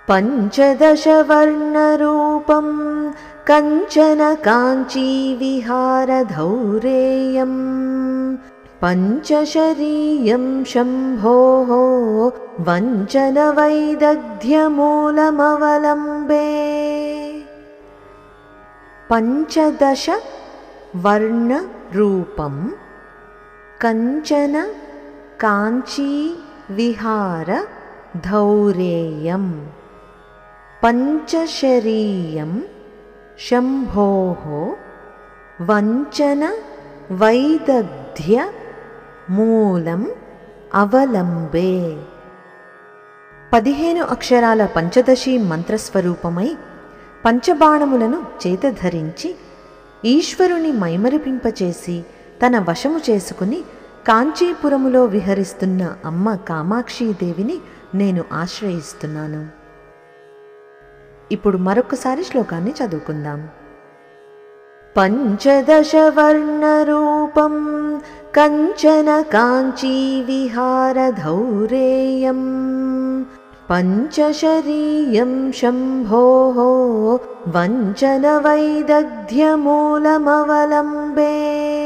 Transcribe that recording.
पञ्चदशवर्णरूपं कञ्चन काञ्चीविहारधौरेयम् पञ्चशरीयं शम्भोः वञ्चनवैदग्ध्यमूलमवलम्बे। पञ्चदशवर्णरूपं कञ्चन काञ्चीविहारधौरेयम् पञ्चशरीयं शम्भोः वञ्चनवैदग्ध्यमूलम् అవలంబే. 15 అక్షరాల పంచదశి మంత్రస్వరూపమై పంచబాణములను చేతధరించి ఈశ్వరుని మైమరిపింపచేసి తన వశము చేసుకుని కాంచీపురములో విహరిస్తున్న అమ్మ కామాక్షీదేవిని నేను ఆశ్రయిస్తున్నాను. ఇప్పుడు మరొకసారి శ్లోకాన్ని చదువుకుందాం. పంచదశవర్ణరూపం కంచన కాంచీవిహారధౌరేయం పంచశరీయం శంభోః వంచనవైదగ్ధ్యమూలమవలంబే.